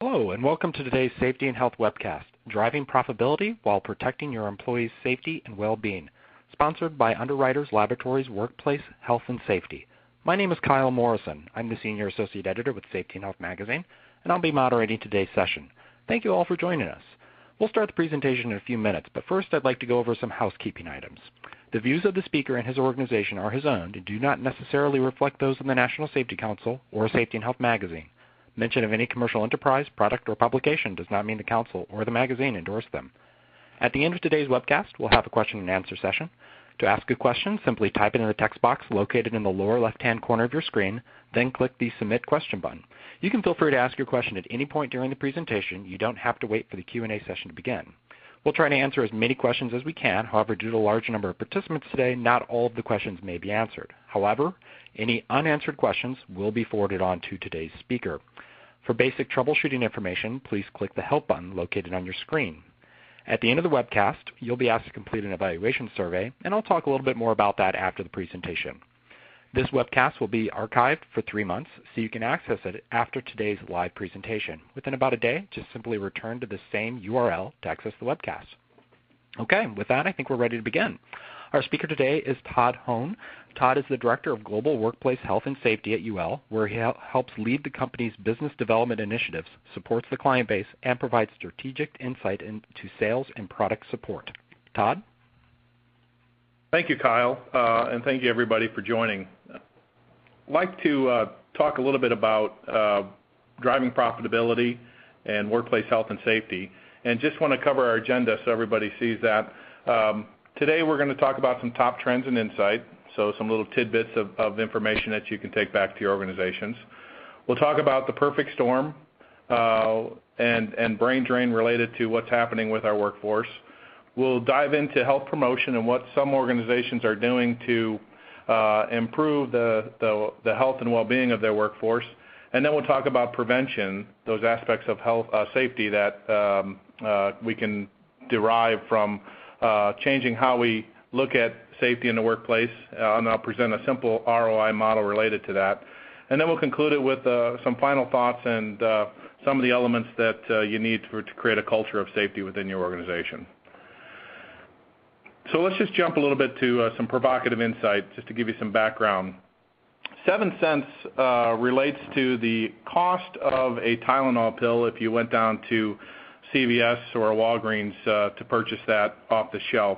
Hello, and welcome to today's Safety and Health webcast, Driving Profitability While Protecting Your Employees' Safety and Well-Being, sponsored by Underwriters Laboratories Workplace Health and Safety. My name is Kyle Morrison. I'm the Senior Associate Editor with Safety and Health magazine, and I'll be moderating today's session. Thank you all for joining us. We'll start the presentation in a few minutes, but first I'd like to go over some housekeeping items. The views of the speaker and his organization are his own and do not necessarily reflect those of the National Safety Council or Safety and Health magazine. Mention of any commercial enterprise, product, or publication does not mean the Council or the magazine endorse them. At the end of today's webcast, we'll have a question and answer session. To ask a question, simply type it in the text box located in the lower left-hand corner of your screen, then click the Submit Question button. You can feel free to ask your question at any point during the presentation. You don't have to wait for the Q&A session to begin. We'll try to answer as many questions as we can. However, due to the large number of participants today, not all of the questions may be answered. However, any unanswered questions will be forwarded on to today's speaker. For basic troubleshooting information, please click the Help button located on your screen. At the end of the webcast, you'll be asked to complete an evaluation survey, and I'll talk a little bit more about that after the presentation. This webcast will be archived for 3 months, so you can access it after today's live presentation. Within about a day, just simply return to the same URL to access the webcast. Okay, with that, I think we're ready to begin. Our speaker today is Todd Hone. Todd is the Director of Global Workplace Health and Safety at UL, where he helps lead the company's business development initiatives, supports the client base, and provides strategic insight into sales and product support. Todd? Thank you, Kyle, and thank you, everybody, for joining. I'd like to talk a little bit about driving profitability and workplace health and safety, and just want to cover our agenda so everybody sees that. Today we're going to talk about some top trends and insight, so some little tidbits of information that you can take back to your organizations. We'll talk about the perfect storm and brain drain related to what's happening with our workforce. We'll dive into health promotion and what some organizations are doing to improve the health and well-being of their workforce. And then we'll talk about prevention, those aspects of health safety that we can derive from changing how we look at safety in the workplace, and I'll present a simple ROI model related to that. And then we'll conclude it with some final thoughts and some of the elements that you need to create a culture of safety within your organization. So let's just jump a little bit to some provocative insight, just to give you some background. 7 cents relates to the cost of a Tylenol pill if you went down to CVS or Walgreens to purchase that off the shelf.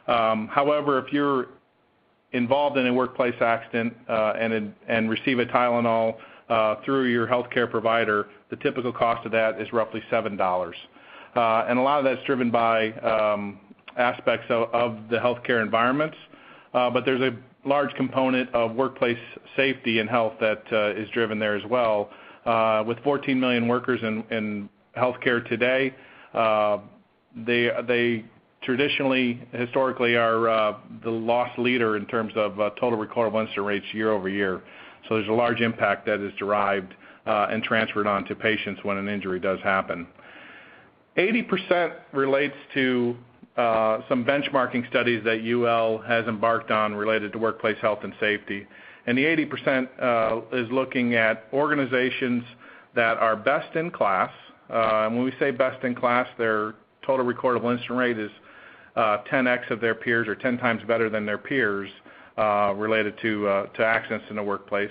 However, if you're involved in a workplace accident and receive a Tylenol through your healthcare provider, the typical cost of that is roughly $7. And a lot of that's driven by aspects of the healthcare environments, but there's a large component of workplace safety and health that is driven there as well. With 14 million workers in healthcare today, they traditionally, historically, are the loss leader in terms of total recordable incident rates year over year. So there's a large impact that is derived and transferred on to patients when an injury does happen. 80% relates to some benchmarking studies that UL has embarked on related to workplace health and safety. And the 80% is looking at organizations that are best in class. And when we say best in class, their total recordable incident rate is 10x of their peers, or 10 times better than their peers related to accidents in the workplace.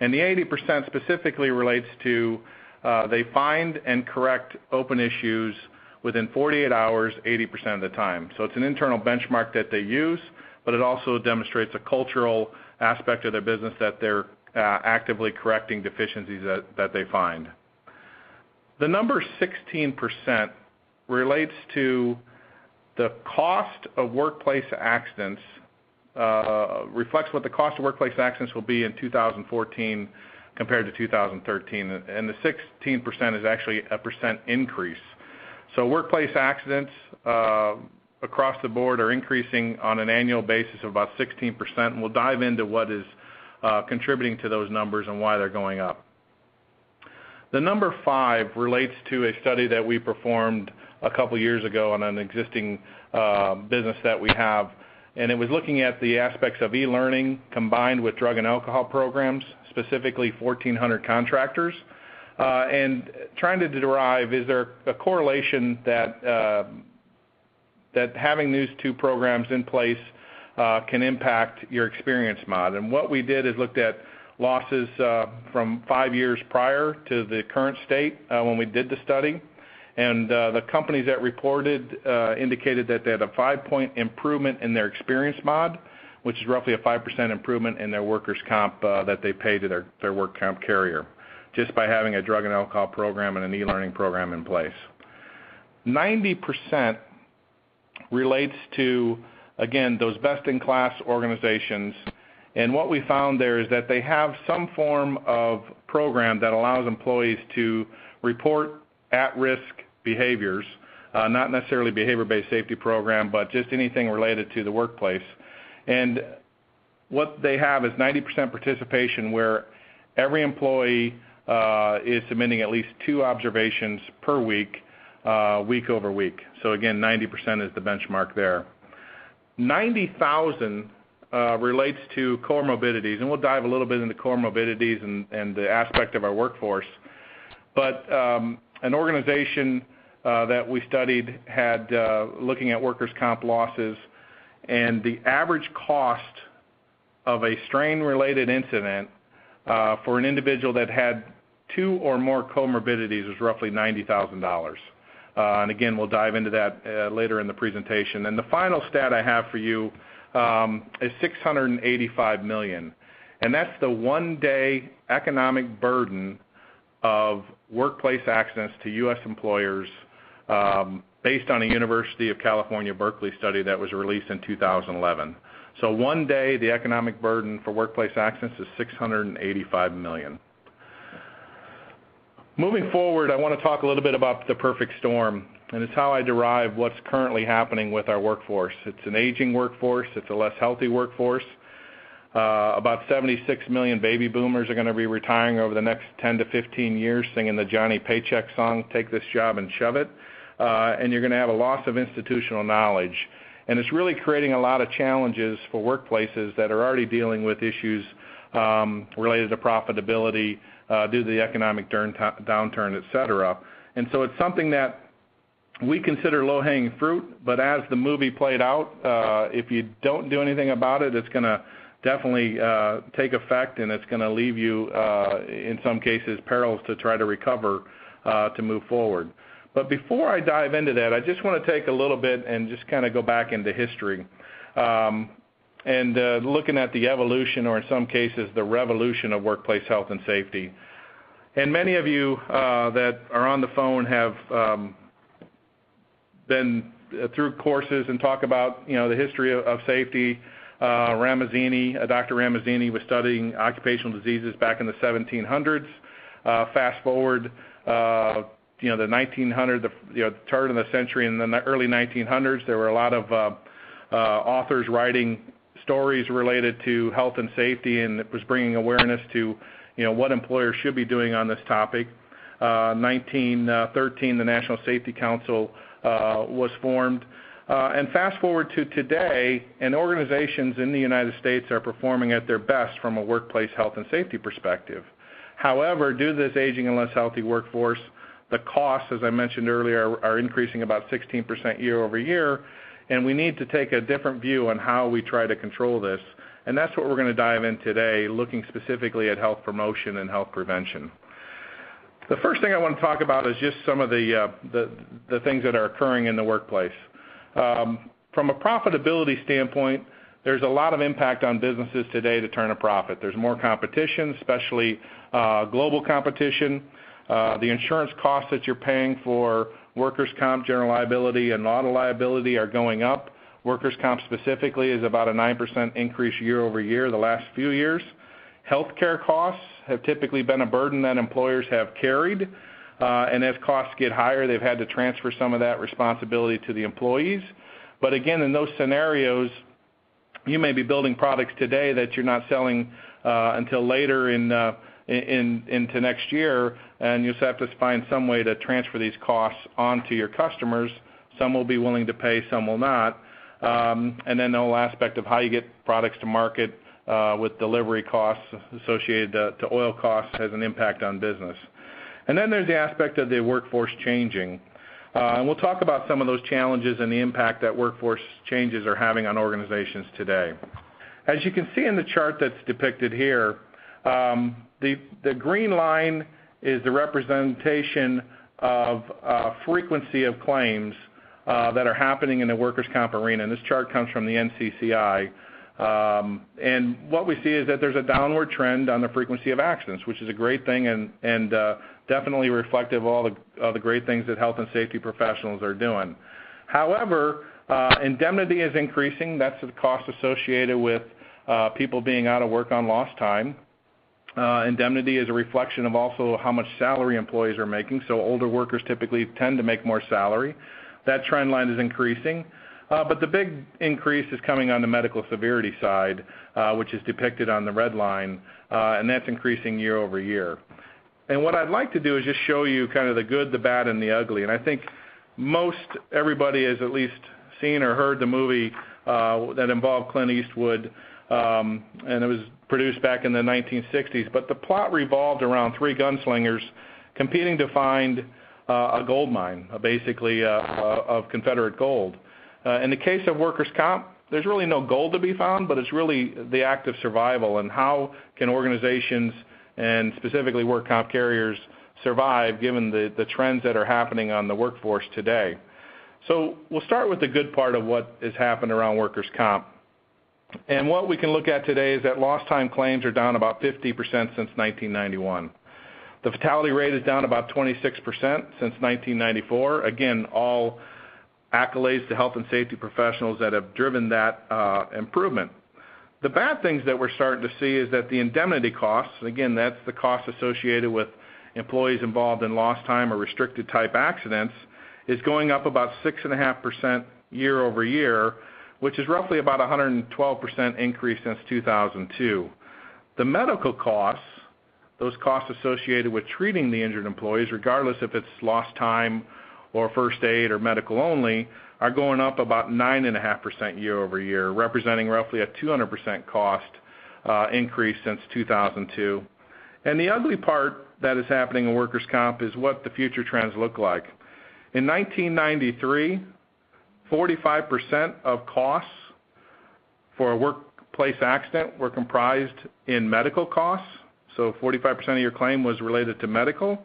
And the 80% specifically relates to they find and correct open issues within 48 hours, 80% of the time. So it's an internal benchmark that they use, but it also demonstrates a cultural aspect of their business that they're actively correcting deficiencies that they find. The number 16% relates to the cost of workplace accidents, reflects what the cost of workplace accidents will be in 2014 compared to 2013. And the 16% is actually a percent increase. So workplace accidents across the board are increasing on an annual basis of about 16%. And we'll dive into what is contributing to those numbers and why they're going up. The number 5 relates to a study that we performed a couple years ago on an existing business that we have, and it was looking at the aspects of e-learning combined with drug and alcohol programs, specifically 1,400 contractors. and trying to derive, is there a correlation that having these two programs in place can impact your experience mod. And what we did is looked at losses from 5 years prior to the current state when we did the study. And the companies that reported indicated that they had a 5-point improvement in their experience mod, which is roughly a 5% improvement in their workers' comp that they pay to their work comp carrier, just by having a drug and alcohol program and an e-learning program in place. 90% relates to, again, those best-in-class organizations. And what we found there is that they have some form of program that allows employees to report at-risk behaviors, not necessarily behavior-based safety program, but just anything related to the workplace. And what they have is 90% participation, where every employee is submitting at least 2 observations per week, week over week. So again, 90% is the benchmark there. 90,000 relates to comorbidities, and we'll dive a little bit into comorbidities and the aspect of our workforce. But an organization that we studied had looking at workers' comp losses, and the average cost of a strain-related incident for an individual that had 2 or more comorbidities was roughly $90,000. And again, we'll dive into that later in the presentation. And the final stat I have for you is $685 million. And that's the one-day economic burden of workplace accidents to U.S. employers based on a University of California, Berkeley study that was released in 2011. So one day, the economic burden for workplace accidents is $685 million. Moving forward, I want to talk a little bit about the perfect storm, and it's how I derive what's currently happening with our workforce. It's an aging workforce. It's a less healthy workforce. About 76 million baby boomers are going to be retiring over the next 10 to 15 years, singing the Johnny Paycheck song, "Take This Job and Shove It." And you're going to have a loss of institutional knowledge. And it's really creating a lot of challenges for workplaces that are already dealing with issues related to profitability due to the economic downturn, et cetera. And so it's something that we consider low-hanging fruit, but as the movie played out, if you don't do anything about it, it's going to definitely take effect, and it's going to leave you, in some cases, perilous to try to recover to move forward. But before I dive into that, I just want to take a little bit and just kind of go back into history and looking at the evolution, or in some cases, the revolution of workplace health and safety. And many of you that are on the phone have been through courses and talk about, the history of safety. Dr. Ramazzini was studying occupational diseases back in the 1700s. Fast forward, the 1900s, the turn of the century, in the early 1900s, there were a lot of authors writing stories related to health and safety, and it was bringing awareness to, what employers should be doing on this topic. 1913, the National Safety Council was formed. And fast forward to today, and organizations in the United States are performing at their best from a workplace health and safety perspective. However, due to this aging and less healthy workforce, the costs, as I mentioned earlier, are increasing about 16% year over year, and we need to take a different view on how we try to control this. And that's what we're going to dive in today, looking specifically at health promotion and health prevention. The first thing I want to talk about is just some of the things that are occurring in the workplace. From a profitability standpoint, there's a lot of impact on businesses today to turn a profit. There's more competition, especially global competition. The insurance costs that you're paying for workers' comp, general liability, and auto liability are going up. Workers' comp specifically is about a 9% increase year over year the last few years. Healthcare costs have typically been a burden that employers have carried, and as costs get higher, they've had to transfer some of that responsibility to the employees. But again, in those scenarios, you may be building products today that you're not selling until later into next year, and you'll have to find some way to transfer these costs onto your customers. Some will be willing to pay, some will not. And then the whole aspect of how you get products to market with delivery costs associated to oil costs has an impact on business. And then there's the aspect of the workforce changing. And we'll talk about some of those challenges and the impact that workforce changes are having on organizations today. As you can see in the chart that's depicted here, the green line is the representation of frequency of claims that are happening in the workers' comp arena. And this chart comes from the NCCI. And what we see is that there's a downward trend on the frequency of accidents, which is a great thing and definitely reflective of all the great things that health and safety professionals are doing. However, indemnity is increasing. That's the cost associated with people being out of work on lost time. Indemnity is a reflection of also how much salary employees are making, so older workers typically tend to make more salary. That trend line is increasing. But the big increase is coming on the medical severity side, which is depicted on the red line, and that's increasing year over year. And what I'd like to do is just show you kind of the good, the bad, and the ugly. And I think most everybody has at least seen or heard the movie that involved Clint Eastwood, and it was produced back in the 1960s. But the plot revolved around three gunslingers competing to find a gold mine, basically of Confederate gold. In the case of workers' comp, there's really no gold to be found, but it's really the act of survival and how can organizations and specifically work comp carriers survive given the trends that are happening on the workforce today. So we'll start with the good part of what has happened around workers' comp. And what we can look at today is that lost time claims are down about 50% since 1991. The fatality rate is down about 26% since 1994. Again, all accolades to health and safety professionals that have driven that improvement. The bad things that we're starting to see is that the indemnity costs, again, that's the cost associated with employees involved in lost time or restricted type accidents, is going up about 6.5% year over year, which is roughly about 112% increase since 2002. The medical costs, those costs associated with treating the injured employees, regardless if it's lost time or first aid or medical only, are going up about 9.5% year over year, representing roughly a 200% cost increase since 2002. And the ugly part that is happening in workers' comp is what the future trends look like. In 1993, 45% of costs for a workplace accident were comprised in medical costs, so 45% of your claim was related to medical.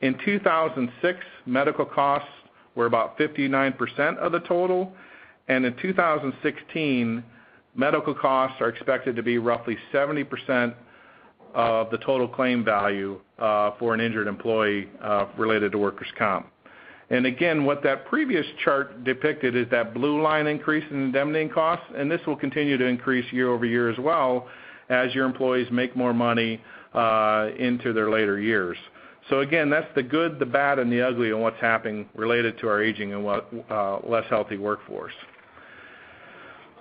In 2006, medical costs were about 59% of the total, and in 2016, medical costs are expected to be roughly 70% of the total claim value for an injured employee related to workers' comp. And again, what that previous chart depicted is that blue line increase in indemnity costs, and this will continue to increase year over year as well as your employees make more money into their later years. So again, that's the good, the bad, and the ugly on what's happening related to our aging and less healthy workforce.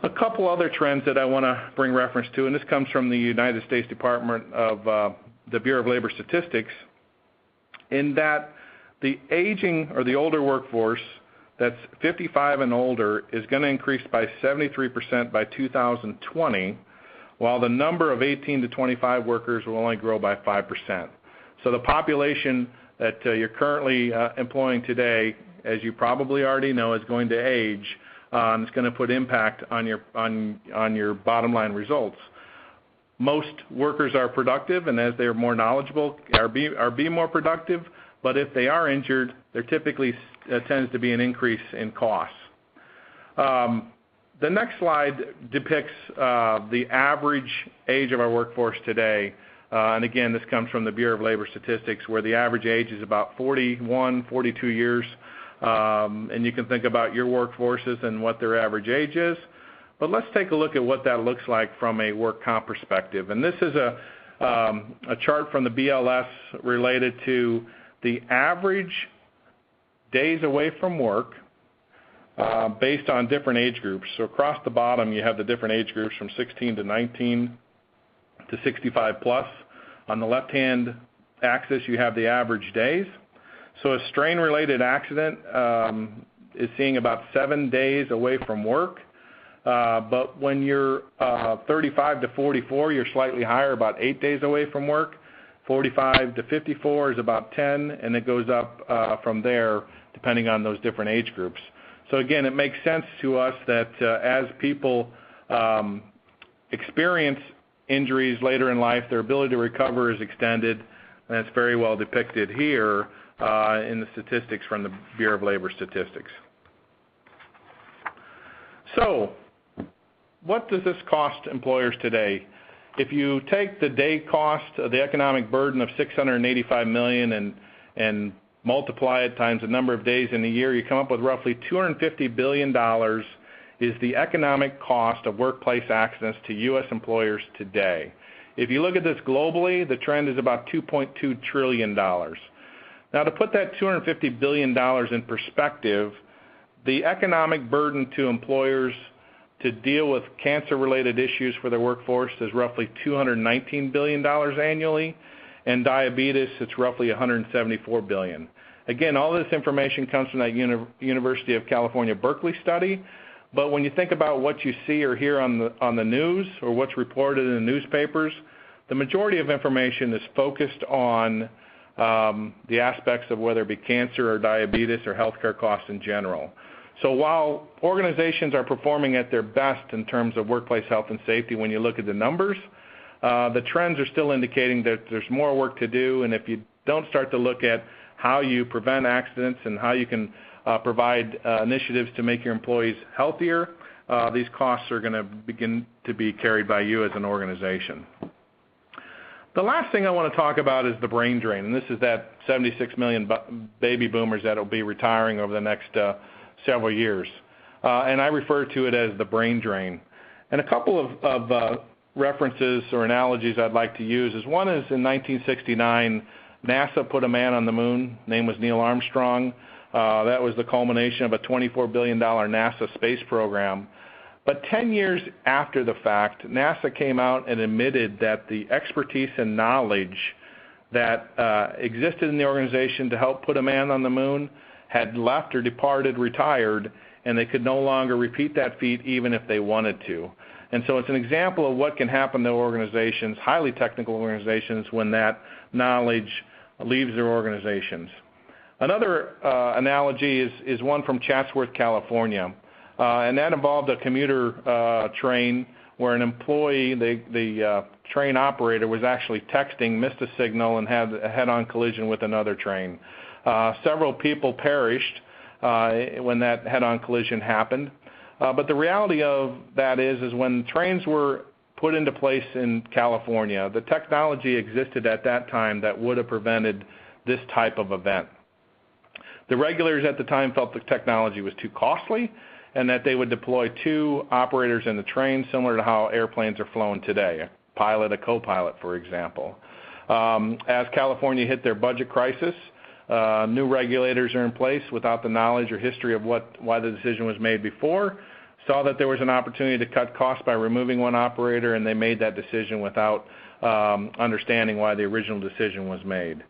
A couple other trends that I want to bring reference to, and this comes from the United States Department of the Bureau of Labor Statistics, in that the aging or the older workforce that's 55 and older is going to increase by 73% by 2020, while the number of 18 to 25 workers will only grow by 5%. So the population that you're currently employing today, as you probably already know, is going to age. It's going to put impact on your bottom line results. Most workers are productive, and as they're more knowledgeable, are being more productive. But if they are injured, there typically tends to be an increase in costs. The next slide depicts the average age of our workforce today. And again, this comes from the Bureau of Labor Statistics, where the average age is about 41, 42 years. And you can think about your workforces and what their average age is. But let's take a look at what that looks like from a work comp perspective. And this is a chart from the BLS related to the average days away from work based on different age groups. So across the bottom, you have the different age groups from 16 to 19 to 65 plus. On the left-hand axis, you have the average days. So a strain-related accident is seeing about 7 days away from work. But when you're 35 to 44, you're slightly higher, about 8 days away from work. 45 to 54 is about 10, and it goes up from there depending on those different age groups. So again, it makes sense to us that as people experience injuries later in life, their ability to recover is extended, and that's very well depicted here in the statistics from the Bureau of Labor Statistics. So, what does this cost employers today? If you take the day cost, the economic burden of $685 million and multiply it times the number of days in a year, you come up with roughly $250 billion is the economic cost of workplace accidents to U.S. employers today. If you look at this globally, the trend is about $2.2 trillion. Now, to put that $250 billion in perspective, the economic burden to employers to deal with cancer-related issues for their workforce is roughly $219 billion annually, and diabetes, it's roughly $174 billion. Again, all this information comes from that University of California, Berkeley study, but when you think about what you see or hear on the news or what's reported in the newspapers, the majority of information is focused on the aspects of whether it be cancer or diabetes or healthcare costs in general. So while organizations are performing at their best in terms of workplace health and safety when you look at the numbers, the trends are still indicating that there's more work to do, and if you don't start to look at how you prevent accidents and how you can provide initiatives to make your employees healthier, these costs are going to begin to be carried by you as an organization. The last thing I want to talk about is the brain drain, and this is that 76 million baby boomers that will be retiring over the next several years. And I refer to it as the brain drain. And a couple of references or analogies I'd like to use is one is in 1969, NASA put a man on the moon. His name was Neil Armstrong. That was the culmination of a $24 billion NASA space program. But 10 years after the fact, NASA came out and admitted that the expertise and knowledge that existed in the organization to help put a man on the moon had left or departed, retired, and they could no longer repeat that feat even if they wanted to. And so it's an example of what can happen to organizations, highly technical organizations, when that knowledge leaves their organizations. Another analogy is one from Chatsworth, California, and that involved a commuter train where an employee, the train operator, was actually texting, missed a signal, and had a head-on collision with another train. Several people perished when that head-on collision happened. But the reality of that is when trains were put into place in California, the technology existed at that time that would have prevented this type of event. The regulators at the time felt the technology was too costly and that they would deploy two operators in the train, similar to how airplanes are flown today, a pilot, a co-pilot, for example. As California hit their budget crisis, new regulators are in place without the knowledge or history of why the decision was made before, saw that there was an opportunity to cut costs by removing one operator, and they made that decision without understanding why the original decision was made.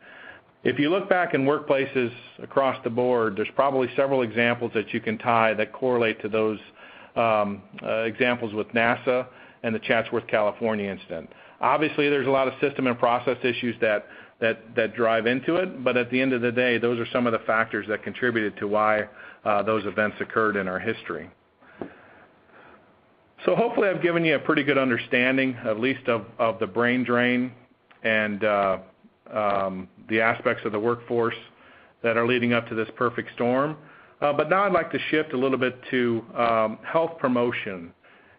If you look back in workplaces across the board, there's probably several examples that you can tie that correlate to those examples with NASA and the Chatsworth, California incident. Obviously, there's a lot of system and process issues that drive into it, but at the end of the day, those are some of the factors that contributed to why those events occurred in our history. So hopefully I've given you a pretty good understanding, at least of the brain drain and the aspects of the workforce that are leading up to this perfect storm. But now I'd like to shift a little bit to health promotion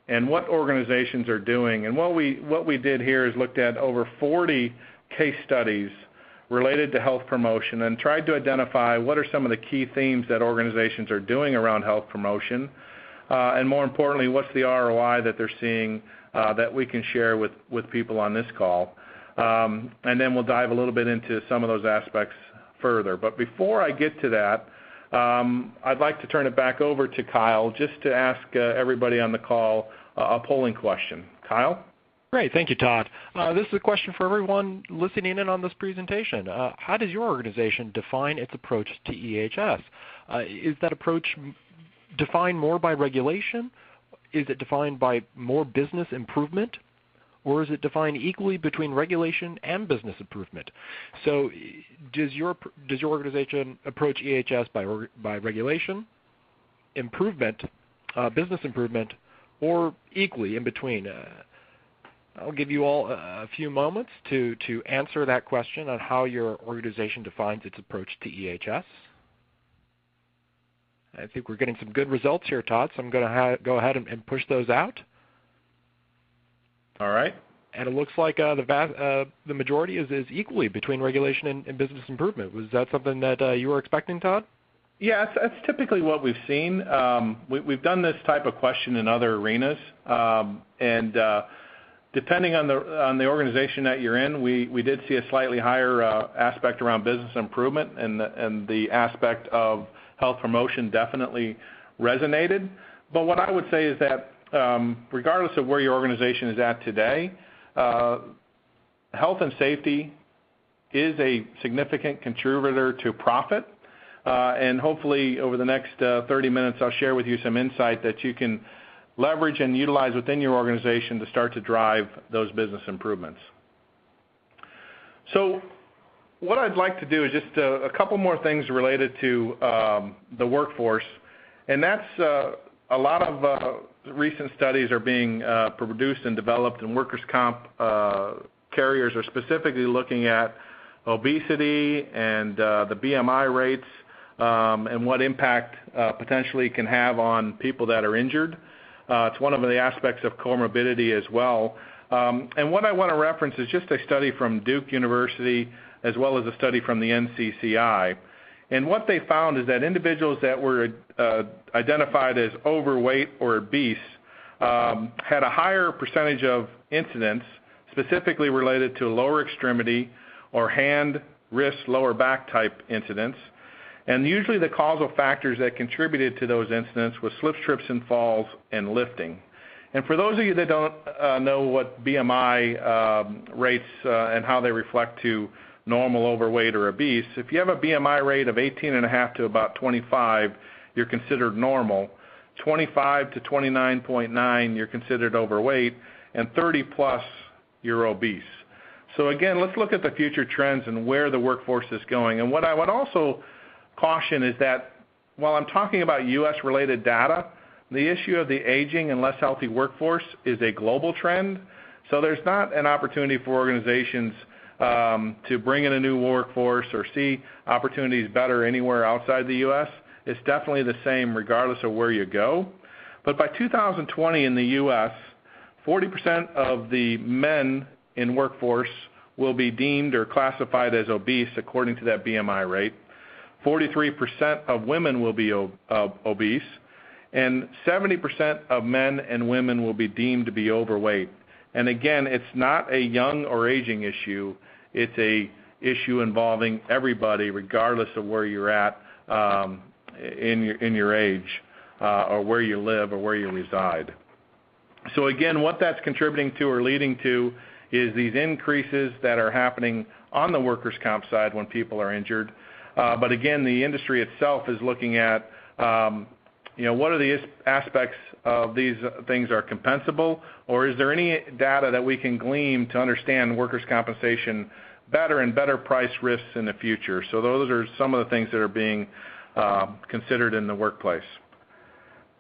and what organizations are doing. And what we did here is looked at over 40 case studies related to health promotion and tried to identify what are some of the key themes that organizations are doing around health promotion, and more importantly, what's the ROI that they're seeing that we can share with people on this call. And then we'll dive a little bit into some of those aspects further. But before I get to that, I'd like to turn it back over to Kyle just to ask everybody on the call a polling question. Kyle? Great. Thank you, Todd. This is a question for everyone listening in on this presentation. How does your organization define its approach to EHS? Is that approach defined more by regulation? Is it defined by more business improvement? or is it defined equally between regulation and business improvement? So does your organization approach EHS by regulation, improvement, business improvement, or equally in between? I'll give you all a few moments to answer that question on how your organization defines its approach to EHS. I think we're getting some good results here, Todd, so I'm going to go ahead and push those out. All right. And it looks like the majority is equally between regulation and business improvement. Was that something that you were expecting, Todd? Yeah, that's typically what we've seen. We've done this type of question in other arenas, and depending on the organization that you're in, we did see a slightly higher aspect around business improvement, and the aspect of health promotion definitely resonated. But what I would say is that regardless of where your organization is at today, health and safety is a significant contributor to profit. And hopefully over the next 30 minutes, I'll share with you some insight that you can leverage and utilize within your organization to start to drive those business improvements. So what I'd like to do is just a couple more things related to the workforce, and that's a lot of recent studies are being produced and developed, and workers' comp carriers are specifically looking at obesity and the BMI rates and what impact potentially can have on people that are injured. It's one of the aspects of comorbidity as well. And what I want to reference is just a study from Duke University as well as a study from the NCCI. And what they found is that individuals that were identified as overweight or obese had a higher percentage of incidents specifically related to lower extremity or hand, wrist, lower back type incidents. And usually the causal factors that contributed to those incidents was slips, trips, and falls and lifting. And for those of you that don't know what BMI rates and how they reflect to normal, overweight, or obese, if you have a BMI rate of 18.5 to about 25, you're considered normal. 25 to 29.9, you're considered overweight, and 30 plus, you're obese. So again, let's look at the future trends and where the workforce is going. And what I would also caution is that while I'm talking about U.S.-related data, the issue of the aging and less healthy workforce is a global trend. So there's not an opportunity for organizations to bring in a new workforce or see opportunities better anywhere outside the U.S. It's definitely the same regardless of where you go. But by 2020 in the U.S., 40% of the men in workforce will be deemed or classified as obese according to that BMI rate. 43% of women will be obese, and 70% of men and women will be deemed to be overweight. And again, it's not a young or aging issue. It's a issue involving everybody, regardless of where you're at in your age or where you live or where you reside. So again, what that's contributing to or leading to is these increases that are happening on the workers' comp side when people are injured. But again, the industry itself is looking at, what are the aspects of these things are compensable, or is there any data that we can glean to understand workers' compensation better and better price risks in the future? So those are some of the things that are being considered in the workplace.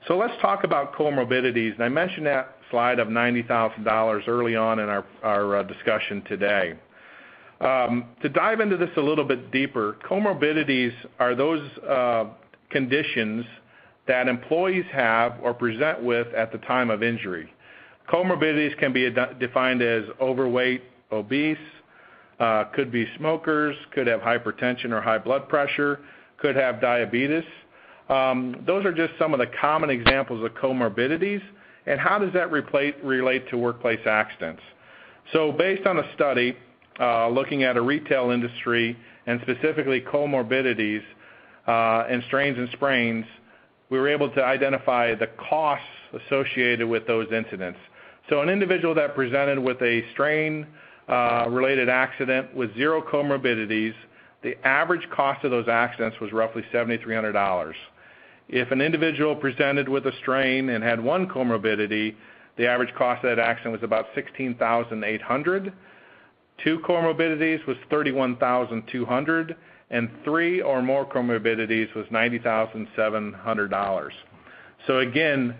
So let's talk about comorbidities. And I mentioned that slide of $90,000 early on in our discussion today. To dive into this a little bit deeper, comorbidities are those conditions that employees have or present with at the time of injury. Comorbidities can be defined as overweight, obese, could be smokers, could have hypertension or high blood pressure, could have diabetes. Those are just some of the common examples of comorbidities. And how does that relate to workplace accidents? So based on a study looking at a retail industry and specifically comorbidities and strains and sprains, we were able to identify the costs associated with those incidents. So an individual that presented with a strain-related accident with zero comorbidities, the average cost of those accidents was roughly $7,300. If an individual presented with a strain and had one comorbidity, The average cost of that accident was about $16,800. 2 comorbidities was $31,200, and 3 or more comorbidities was $90,700. So again,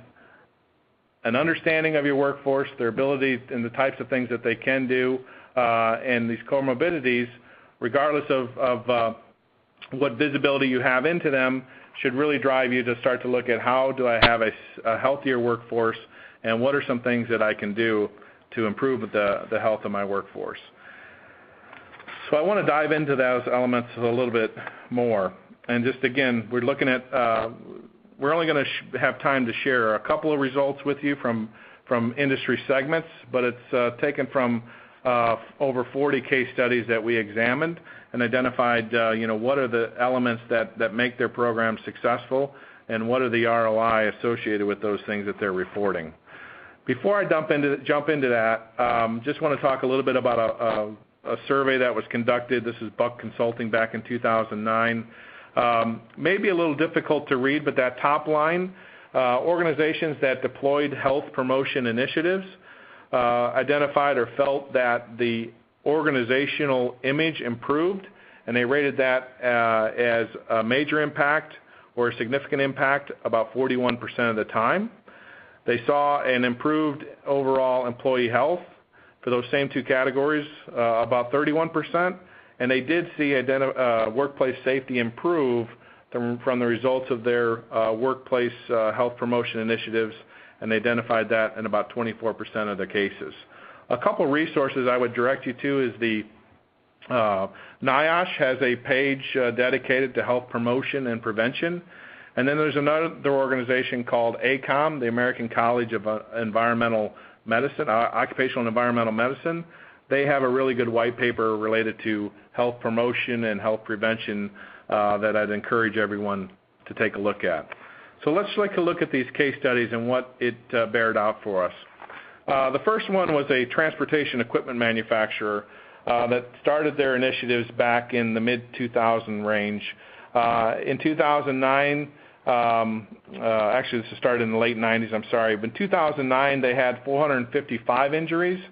an understanding of your workforce, their ability and the types of things that they can do, and these comorbidities, regardless of what visibility you have into them, should really drive you to start to look at how do I have a healthier workforce, and what are some things that I can do to improve the health of my workforce. So I want to dive into those elements a little bit more. And just again, we're looking at, we're only going to have time to share a couple of results with you from industry segments, but it's taken from over 40 case studies that we examined and identified, what are the elements that make their program successful, and what are the ROI associated with those things that they're reporting. Before I jump into that, just want to talk a little bit about a survey that was conducted. This is Buck Consulting back in 2009. Maybe a little difficult to read, but that top line, organizations that deployed health promotion initiatives identified or felt that the organizational image improved, and they rated that as a major impact or a significant impact about 41% of the time. They saw an improved overall employee health for those same 2 categories, about 31%, and they did see workplace safety improve from the results of their workplace health promotion initiatives, and they identified that in about 24% of the cases. A couple resources I would direct you to is the NIOSH has a page dedicated to health promotion and prevention, and then there's another organization called ACOM, the American College of Environmental Medicine, Occupational and Environmental Medicine. They have a really good white paper related to health promotion and health prevention that I'd encourage everyone to take a look at. So let's take a look at these case studies and what it bared out for us. The first one was a transportation equipment manufacturer that started their initiatives back in the mid-2000 range. In 2009, actually this started in the late 90s, I'm sorry, but in 2009 they had 455 injuries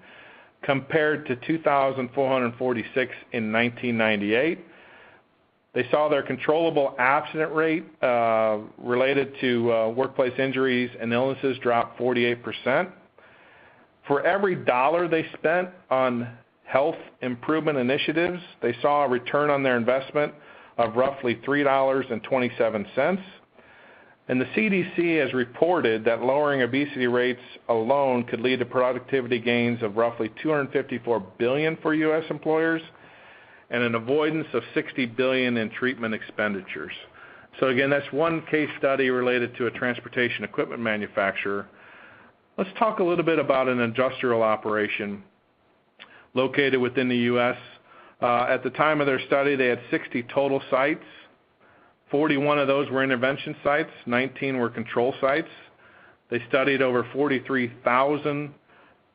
compared to 2,446 in 1998. They saw their controllable accident rate related to workplace injuries and illnesses drop 48%. For every dollar they spent on health improvement initiatives, they saw a return on their investment of roughly $3.27. And the CDC has reported that lowering obesity rates alone could lead to productivity gains of roughly $254 billion for U.S. employers and an avoidance of $60 billion in treatment expenditures. So again, that's one case study related to a transportation equipment manufacturer. Let's talk a little bit about an industrial operation located within the U.S. At the time of their study, they had 60 total sites. 41 of those were intervention sites, 19 were control sites. They studied over 43,000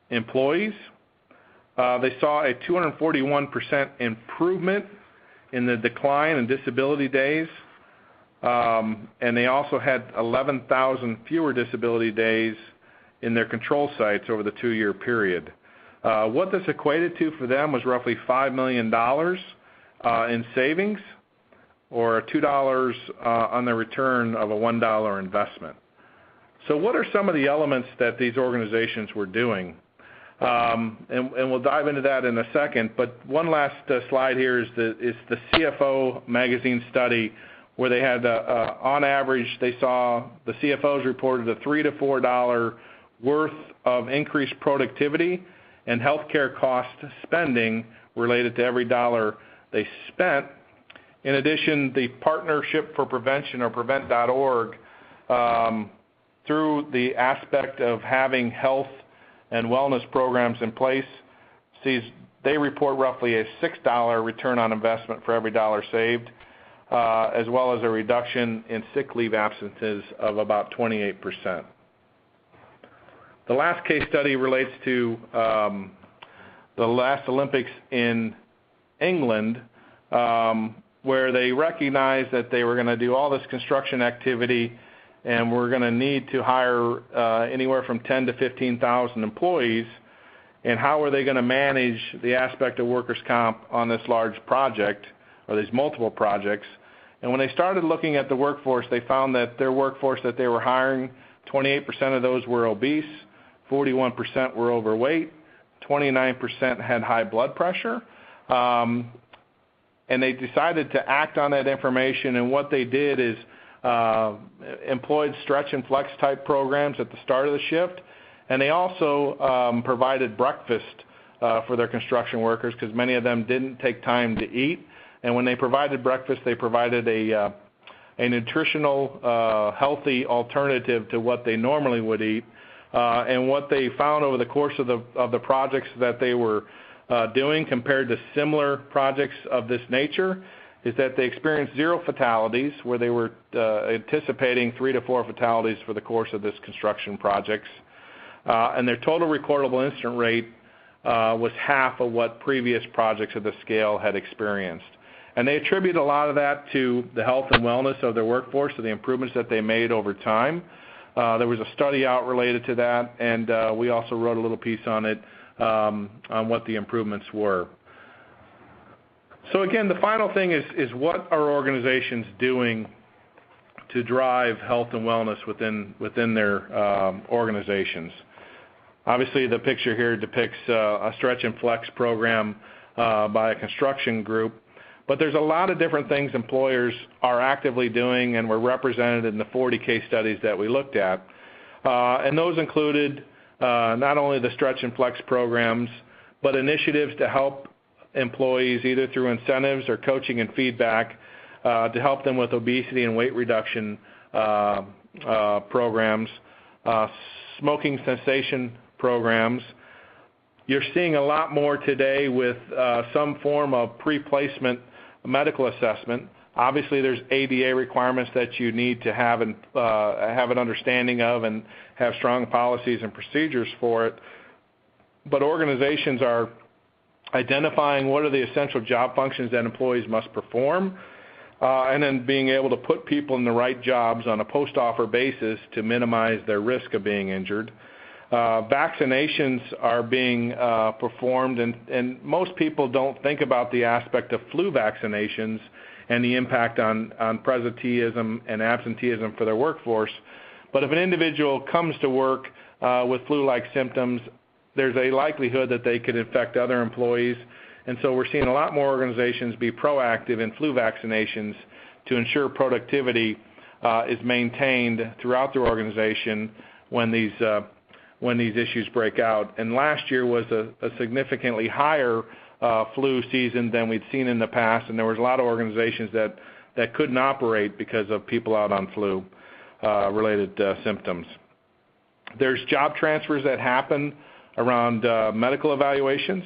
employees. They saw a 241% improvement in the decline in disability days, and they also had 11,000 fewer disability days in their control sites over the 2-year period. What this equated to for them was roughly $5 million in savings, or $2 on the return of a $1 investment. So what are some of the elements that these organizations were doing? And we'll dive into that in a second, but one last slide here is the CFO magazine study where they had, on average, they saw the CFOs reported a $3 to $4 worth of increased productivity and healthcare cost spending related to every dollar they spent. In addition, the Partnership for Prevention, or prevent.org, through the aspect of having health and wellness programs in place, they report roughly a $6 return on investment for every dollar saved, as well as a reduction in sick leave absences of about 28%. The last case study relates to the last Olympics in England, where they recognized that they were going to do all this construction activity and we're going to need to hire anywhere from 10 to 15,000 employees. And how are they going to manage the aspect of workers' comp on this large project or these multiple projects? And when they started looking at the workforce, they found that their workforce that they were hiring, 28% of those were obese, 41% were overweight, 29% had high blood pressure. And they decided to act on that information, and what they did is employed stretch and flex type programs at the start of the shift, and they also provided breakfast for their construction workers because many of them didn't take time to eat. And when they provided breakfast, they provided a nutritional, healthy alternative to what they normally would eat. And what they found over the course of the projects that they were doing compared to similar projects of this nature is that they experienced 0 fatalities, where they were anticipating 3 to 4 fatalities for the course of this construction projects. And their total recordable incident rate was half of what previous projects of the scale had experienced. And they attribute a lot of that to the health and wellness of their workforce, to the improvements that they made over time. There was a study out related to that, and we also wrote a little piece on it on what the improvements were. So again, the final thing is what are organizations doing to drive health and wellness within their organizations? Obviously, the picture here depicts a stretch and flex program by a construction group, but there's a lot of different things employers are actively doing and were represented in the 40 case studies that we looked at. And those included not only the stretch and flex programs, but initiatives to help employees either through incentives or coaching and feedback to help them with obesity and weight reduction programs, smoking cessation programs. You're seeing a lot more today with some form of pre-placement medical assessment. Obviously, there's ADA requirements that you need to have an understanding of and have strong policies and procedures for it. But organizations are identifying what are the essential job functions that employees must perform, and then being able to put people in the right jobs on a post-offer basis to minimize their risk of being injured. Vaccinations are being performed, and most people don't think about the aspect of flu vaccinations and the impact on presenteeism and absenteeism for their workforce. But if an individual comes to work with flu-like symptoms, there's a likelihood that they could infect other employees. And so we're seeing a lot more organizations be proactive in flu vaccinations to ensure productivity is maintained throughout their organization when these issues break out. And last year was a significantly higher flu season than we'd seen in the past, and there was a lot of organizations that couldn't operate because of people out on flu related symptoms. There's job transfers that happen around medical evaluations.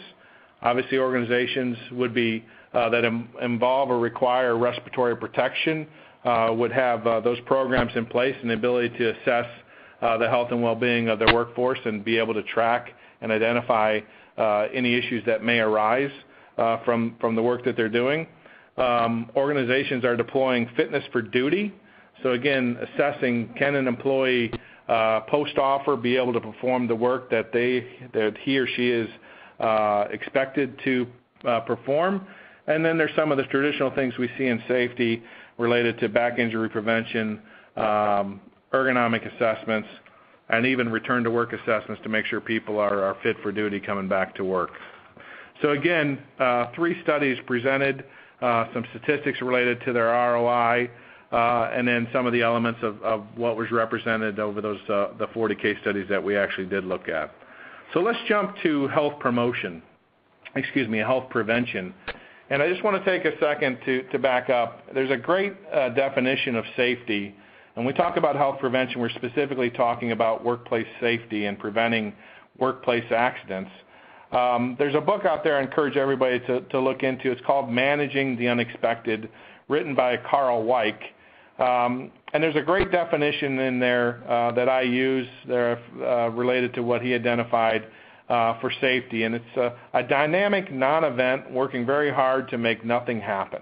Obviously, organizations would be that involve or require respiratory protection would have those programs in place and the ability to assess the health and well-being of their workforce and be able to track and identify any issues that may arise from the work that they're doing. Organizations are deploying fitness for duty. So again, assessing can an employee post-offer be able to perform the work that he or she is expected to perform. And then there's some of the traditional things we see in safety related to back injury prevention, ergonomic assessments, and even return to work assessments to make sure people are fit for duty coming back to work. So again, 3 studies presented, some statistics related to their ROI, and then some of the elements of what was represented over the 40 case studies that we actually did look at. So let's jump to health prevention. And I just want to take a second to back up. There's a great definition of safety. When we talk about health prevention, we're specifically talking about workplace safety and preventing workplace accidents. There's a book out there I encourage everybody to look into. It's called Managing the Unexpected, written by Carl Weick. And there's a great definition in there that I use there related to what he identified for safety. And it's a dynamic non-event working very hard to make nothing happen.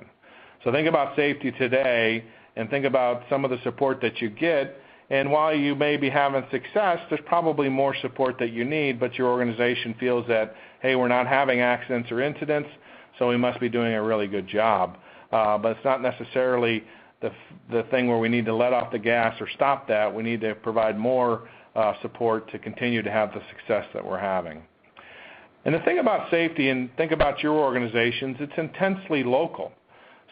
So think about safety today and think about some of the support that you get And while you may be having success, there's probably more support that you need, but your organization feels that, hey, we're not having accidents or incidents, so we must be doing a really good job. But it's not necessarily the thing where we need to let off the gas or stop that. We need to provide more support to continue to have the success that we're having. And the thing about safety, and think about your organizations, it's intensely local.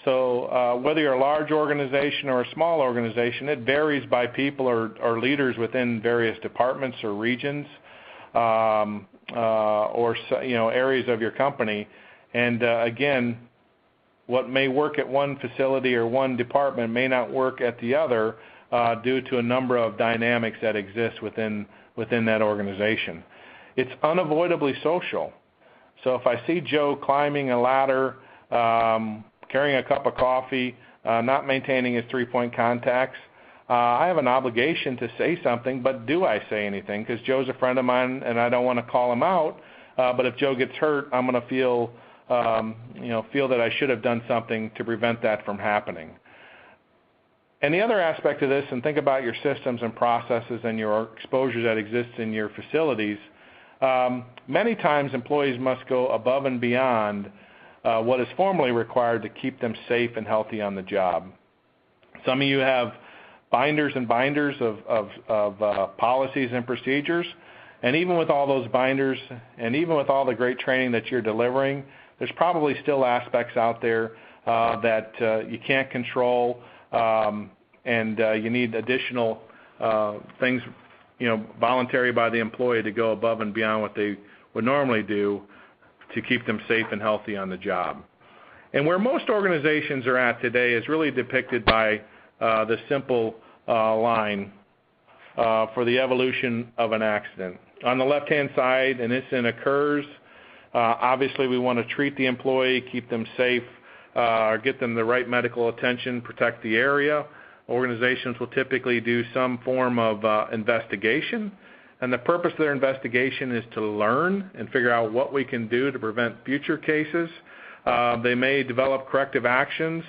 So whether you're a large organization or a small organization, it varies by people or leaders within various departments or regions or areas of your company. And again, what may work at one facility or one department may not work at the other due to a number of dynamics that exist within that organization. It's unavoidably social. So if I see Joe climbing a ladder, carrying a cup of coffee, not maintaining his three-point contacts, I have an obligation to say something, but do I say anything? Because Joe's a friend of mine and I don't want to call him out, but if Joe gets hurt, I'm going to feel that I should have done something to prevent that from happening. And the other aspect of this, and think about your systems and processes and your exposure that exists in your facilities, many times employees must go above and beyond what is formally required to keep them safe and healthy on the job. Some of you have binders and binders of policies and procedures, and even with all those binders and even with all the great training that you're delivering, there's probably still aspects out there that you can't control, and you need additional things, voluntary by the employee to go above and beyond what they would normally do to keep them safe and healthy on the job. And where most organizations are at today is really depicted by the simple line for the evolution of an accident. On the left-hand side, an incident occurs. Obviously, we want to treat the employee, keep them safe, get them the right medical attention, protect the area. Organizations will typically do some form of investigation, and the purpose of their investigation is to learn and figure out what we can do to prevent future cases. They may develop corrective actions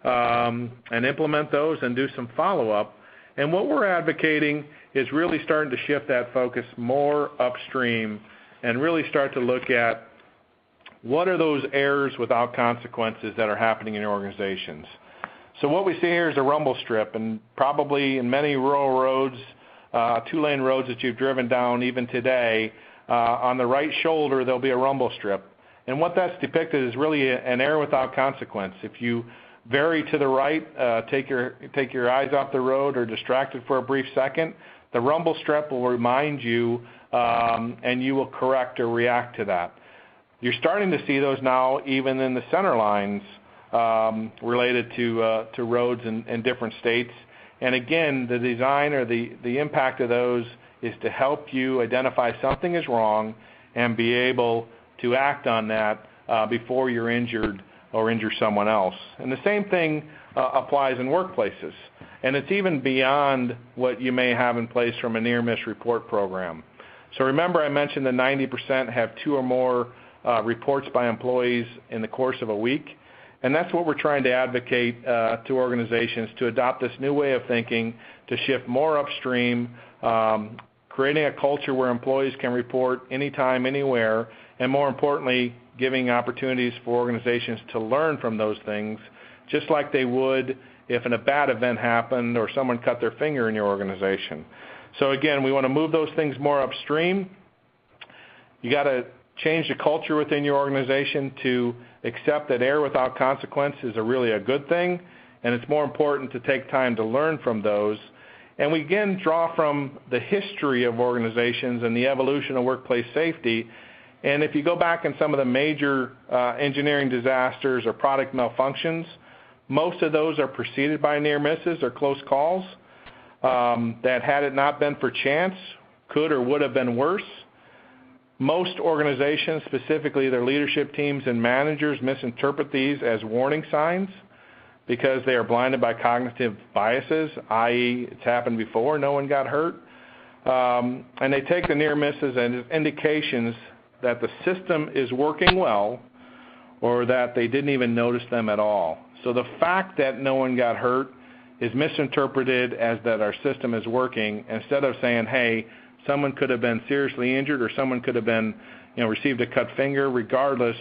and implement those and do some follow-up. And what we're advocating is really starting to shift that focus more upstream and really start to look at what are those errors without consequences that are happening in your organizations. So what we see here is a rumble strip, and probably in many rural roads, two-lane roads that you've driven down even today, on the right shoulder there'll be a rumble strip. And what that's depicted is really an error without consequence. If you vary to the right, take your eyes off the road or distracted for a brief second, the rumble strip will remind you and you will correct or react to that. You're starting to see those now even in the center lines related to roads in different states. And again, the design or the impact of those is to help you identify something is wrong and be able to act on that before you're injured or injure someone else. And the same thing applies in workplaces. And it's even beyond what you may have in place from a near-miss report program. So remember I mentioned that 90% have 2 or more reports by employees in the course of a week. And that's what we're trying to advocate to organizations to adopt this new way of thinking, to shift more upstream, creating a culture where employees can report anytime, anywhere, and more importantly, giving opportunities for organizations to learn from those things, just like they would if a bad event happened or someone cut their finger in your organization. So again, we want to move those things more upstream. You got to change the culture within your organization to accept that error without consequence is really a good thing, and it's more important to take time to learn from those. And we again draw from the history of organizations and the evolution of workplace safety. And if you go back in some of the major engineering disasters or product malfunctions, most of those are preceded by near misses or close calls that, had it not been for chance, could or would have been worse. Most organizations, specifically their leadership teams and managers, misinterpret these as warning signs because they are blinded by cognitive biases, i.e. it's happened before, no one got hurt. And they take the near misses as indications that the system is working well or that they didn't even notice them at all. So the fact that no one got hurt is misinterpreted as that our system is working, instead of saying, hey, someone could have been seriously injured or someone could have been, received a cut finger. Regardless,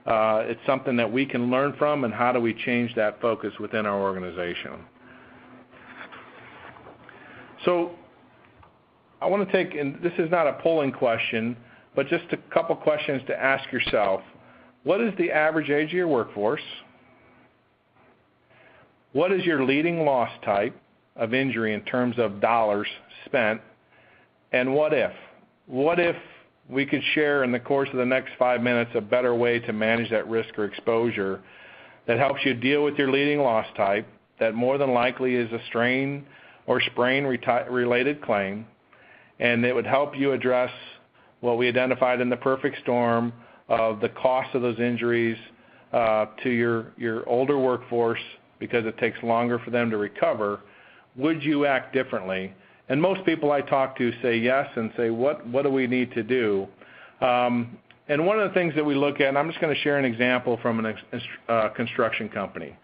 it's something that we can learn from, and how do we change that focus within our organization. So I want to take, and this is not a polling question, but just a couple questions to ask yourself. What is the average age of your workforce? What is your leading loss type of injury in terms of dollars spent? And what if? What if we could share in the course of the next 5 minutes a better way to manage that risk or exposure that helps you deal with your leading loss type, that more than likely is a strain or sprain related claim, and it would help you address what we identified in the perfect storm of the cost of those injuries to your older workforce, because it takes longer for them to recover. Would you act differently? And most people I talk to say yes, and say, what do we need to do? And one of the things that we look at, and I'm just going to share an example from a construction company.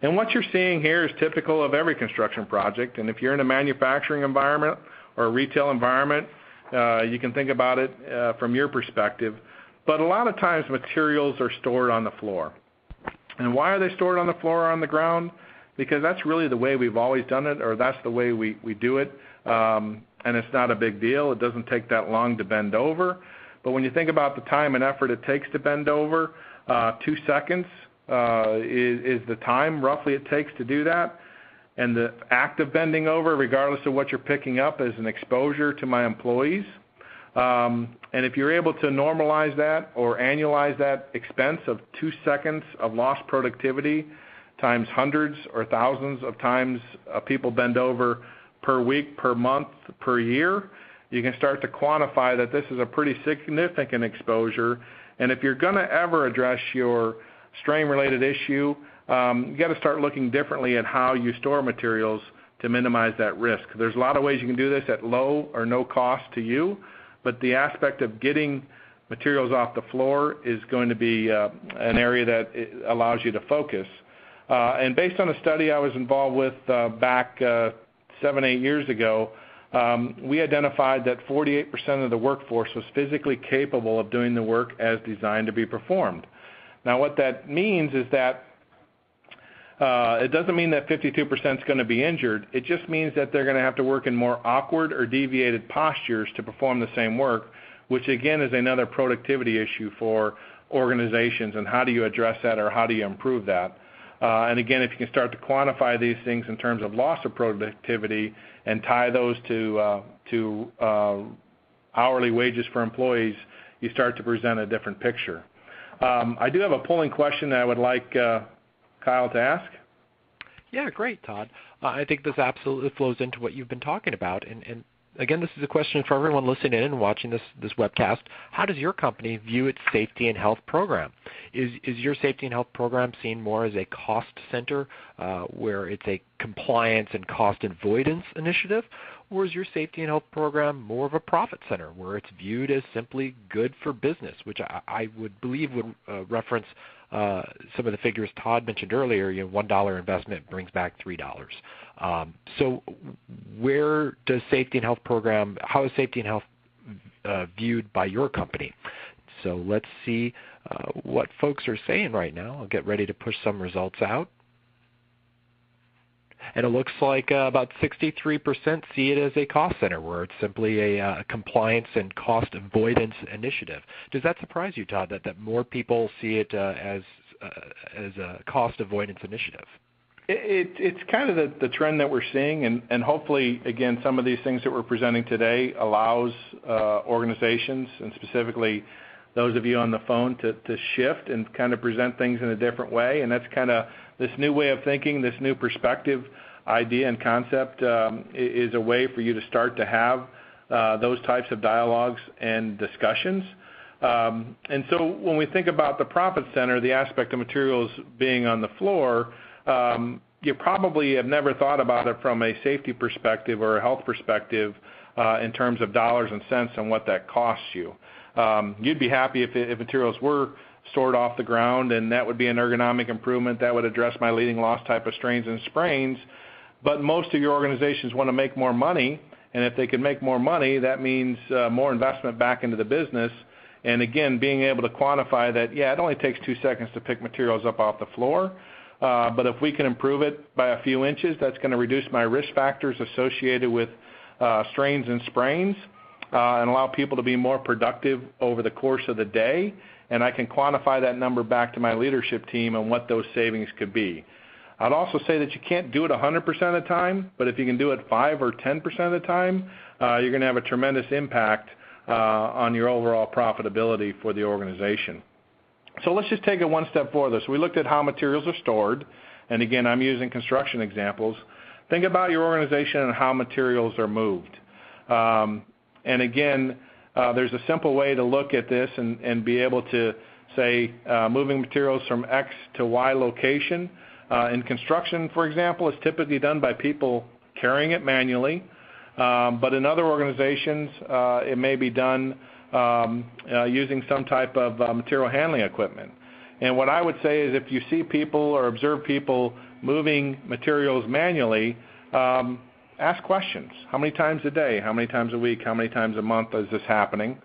And what you're seeing here is typical of every construction project. And if you're in a manufacturing environment or a retail environment, you can think about it from your perspective. But a lot of times materials are stored on the floor. And why are they stored on the floor or on the ground? Because that's really the way we've always done it, or that's the way we do it. And it's not a big deal. It doesn't take that long to bend over. But when you think about the time and effort it takes to bend over, 2 seconds is the time roughly it takes to do that. And the act of bending over, regardless of what you're picking up, is an exposure to my employees. And if you're able to normalize that or annualize that expense of 2 seconds of lost productivity times hundreds or thousands of times people bend over per week, per month, per year, you can start to quantify that this is a pretty significant exposure. And if you're going to ever address your strain-related issue, you got to start looking differently at how you store materials to minimize that risk. There's a lot of ways you can do this at low or no cost to you, but the aspect of getting materials off the floor is going to be an area that allows you to focus. And based on a study I was involved with back 7-8 years ago, we identified that 48% of the workforce was physically capable of doing the work as designed to be performed. Now what that means is that it doesn't mean that 52% is going to be injured. It just means that they're going to have to work in more awkward or deviated postures to perform the same work, which again is another productivity issue for organizations. And how do you address that, or how do you improve that? And again, if you can start to quantify these things in terms of loss of productivity and tie those to hourly wages for employees, you start to present a different picture. I do have a polling question that I would like Kyle to ask. Yeah, great, Todd. I think this absolutely flows into what you've been talking about. And again, this is a question for everyone listening in and watching this webcast. How does your company view its safety and health program? Is your safety and health program seen more as a cost center where it's a compliance and cost avoidance initiative? Or is your safety and health program more of a profit center where it's viewed as simply good for business, which I would believe would reference some of the figures Todd mentioned earlier. $1 investment brings back $3. So where does safety and health program, how is safety and health viewed by your company? So let's see what folks are saying right now. I'll get ready to push some results out. And it looks like about 63% see it as a cost center, where it's simply a compliance and cost avoidance initiative. Does that surprise you, Todd, that more people see it as a cost avoidance initiative? It's kind of the trend that we're seeing, and hopefully, again, some of these things that we're presenting today allows organizations, and specifically those of you on the phone, to shift and kind of present things in a different way. And that's kind of this new way of thinking, this new perspective, idea, and concept is a way for you to start to have those types of dialogues and discussions. And so when we think about the profit center, the aspect of materials being on the floor, you probably have never thought about it from a safety perspective or a health perspective in terms of dollars and cents and what that costs you. You'd be happy if materials were stored off the ground, and that would be an ergonomic improvement that would address my leading loss type of strains and sprains. but most of your organizations want to make more money, and if they can make more money, that means more investment back into the business. And again, being able to quantify that, yeah, it only takes 2 seconds to pick materials up off the floor, but if we can improve it by a few inches, that's going to reduce my risk factors associated with strains and sprains and allow people to be more productive over the course of the day, and I can quantify that number back to my leadership team and what those savings could be. I'd also say that you can't do it 100% of the time, but if you can do it 5 or 10% of the time, you're going to have a tremendous impact on your overall profitability for the organization. So let's just take it one step further. So we looked at how materials are stored, and again, I'm using construction examples. Think about your organization and how materials are moved. And again, there's a simple way to look at this and be able to say moving materials from X to Y location. In construction, for example, it's typically done by people carrying it manually, but in other organizations, it may be done using some type of material handling equipment. And what I would say is if you see people or observe people moving materials manually, ask questions. How many times a day? How many times a week? How many times a month is this happening?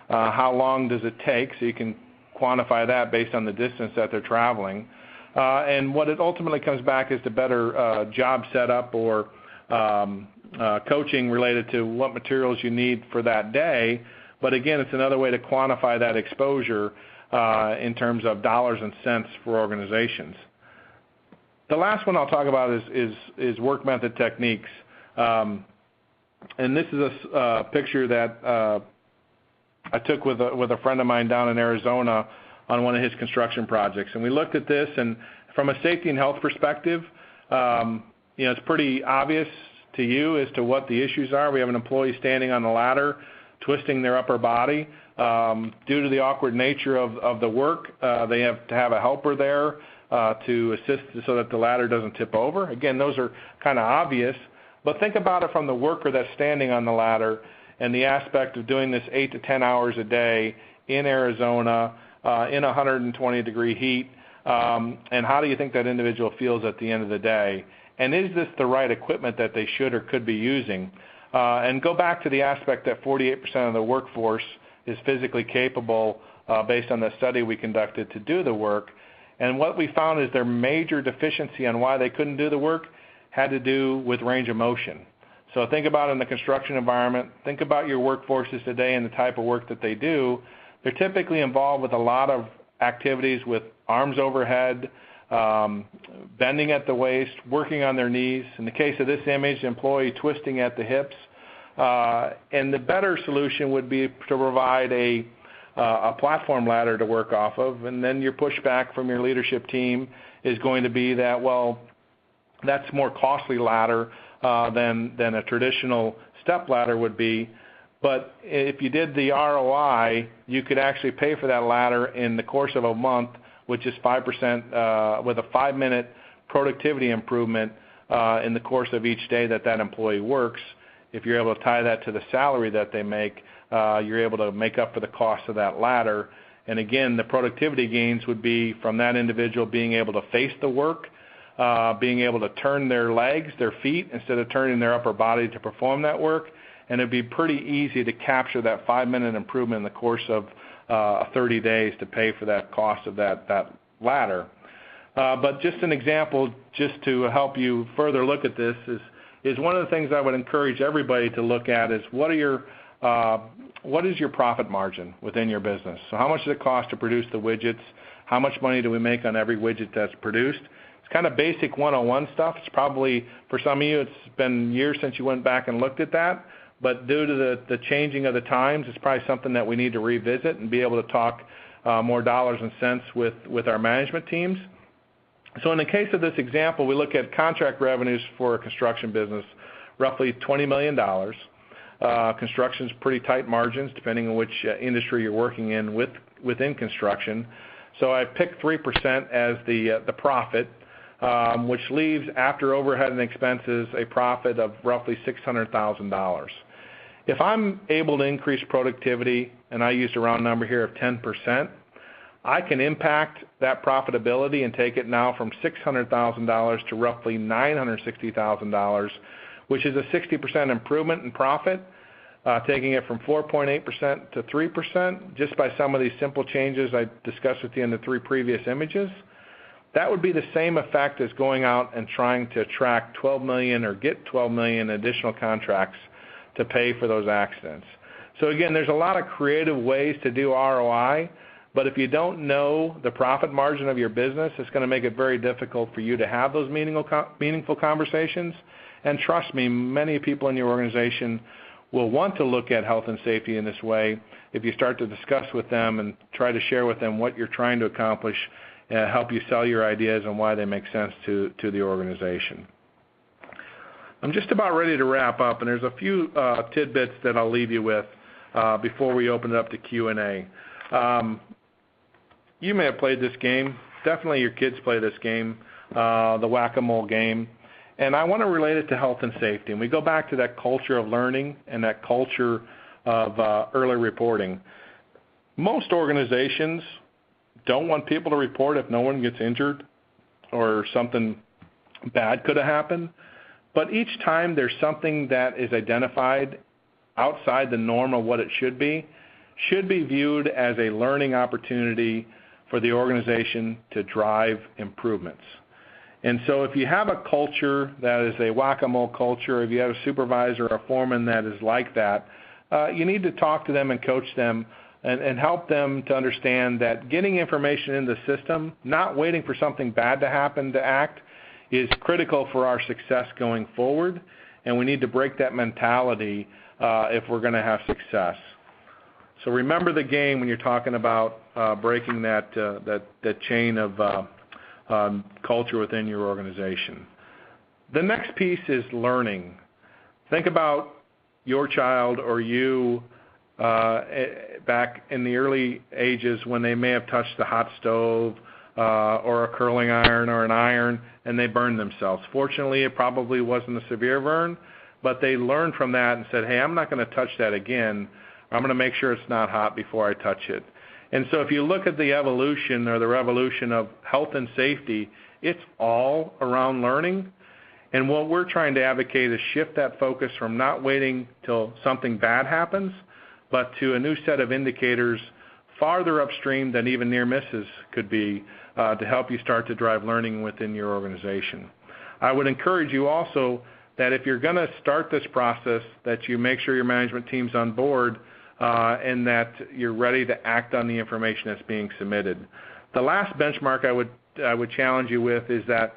How long does it take? So you can quantify that based on the distance that they're traveling. And what it ultimately comes back is to better job setup or coaching related to what materials you need for that day. But again, it's another way to quantify that exposure in terms of dollars and cents for organizations. The last one I'll talk about is work method techniques. And this is a picture that I took with a friend of mine down in Arizona on one of his construction projects. And we looked at this, and from a safety and health perspective, it's pretty obvious to you as to what the issues are. We have an employee standing on the ladder, twisting their upper body. Due to the awkward nature of the work, they have to have a helper there to assist so that the ladder doesn't tip over. Again, those are kind of obvious, but think about it from the worker that's standing on the ladder and the aspect of doing this 8 to 10 hours a day in Arizona in 120-degree heat, and how do you think that individual feels at the end of the day? And is this the right equipment that they should or could be using? And go back to the aspect that 48% of the workforce is physically capable based on the study we conducted to do the work. And what we found is their major deficiency on why they couldn't do the work had to do with range of motion. So think about in the construction environment, think about your workforces today and the type of work that they do. They're typically involved with a lot of activities with arms overhead, bending at the waist, working on their knees. In the case of this image, employee twisting at the hips. And the better solution would be to provide a platform ladder to work off of, and then your pushback from your leadership team is going to be that, well, that's more costly ladder than a traditional step ladder would be. But if you did the ROI, you could actually pay for that ladder in the course of a month, which is 5% with a 5-minute productivity improvement in the course of each day that employee works. If you're able to tie that to the salary that they make, you're able to make up for the cost of that ladder. And again, the productivity gains would be from that individual being able to face the work, being able to turn their legs, their feet, instead of turning their upper body to perform that work. And it'd be pretty easy to capture that 5-minute improvement in the course of 30 days to pay for that cost of that ladder. But just an example, just to help you further look at this, is one of the things I would encourage everybody to look at is what is your profit margin within your business? So how much does it cost to produce the widgets? How much money do we make on every widget that's produced? It's kind of basic 101 stuff. It's probably, for some of you, it's been years since you went back and looked at that. But due to the changing of the times, it's probably something that we need to revisit and be able to talk more dollars and cents with our management teams. So in the case of this example, we look at contract revenues for a construction business, roughly $20 million. Construction's pretty tight margins depending on which industry you're working in within construction. So I picked 3% as the profit, which leaves after overhead and expenses a profit of roughly $600,000. If I'm able to increase productivity, and I used a round number here of 10%, I can impact that profitability and take it now from $600,000 to roughly $960,000, which is a 60% improvement in profit, taking it from 4.8% to 3% just by some of these simple changes I discussed with you in the 3 previous images. That would be the same effect as going out and trying to attract 12 million or get 12 million additional contracts to pay for those accidents. So again, there's a lot of creative ways to do ROI, but if you don't know the profit margin of your business, it's going to make it very difficult for you to have those meaningful conversations. And trust me, many people in your organization will want to look at health and safety in this way if you start to discuss with them and try to share with them what you're trying to accomplish, help you sell your ideas and why they make sense to the organization. I'm just about ready to wrap up, and there's a few tidbits that I'll leave you with before we open it up to Q&A. You may have played this game. Definitely your kids play this game, the whack-a-mole game. And I want to relate it to health and safety. And we go back to that culture of learning and that culture of early reporting. Most organizations don't want people to report if no one gets injured or something bad could have happened. But each time there's something that is identified outside the norm of what it should be viewed as a learning opportunity for the organization to drive improvements. And so if you have a culture that is a whack-a-mole culture, if you have a supervisor or a foreman that is like that, you need to talk to them and coach them and help them to understand that getting information in the system, not waiting for something bad to happen to act, is critical for our success going forward. And we need to break that mentality if we're going to have success. So remember the game when you're talking about breaking that chain of culture within your organization. The next piece is learning. Think about your child or you back in the early ages when they may have touched the hot stove or a curling iron or an iron and they burned themselves. Fortunately, it probably wasn't a severe burn, but they learned from that and said, hey, I'm not going to touch that again. I'm going to make sure it's not hot before I touch it. And so if you look at the evolution or the revolution of health and safety, it's all around learning. And what we're trying to advocate is shift that focus from not waiting till something bad happens, but to a new set of indicators farther upstream than even near misses could be to help you start to drive learning within your organization. I would encourage you also that if you're going to start this process, that you make sure your management team's on board and that you're ready to act on the information that's being submitted. The last benchmark I would challenge you with is that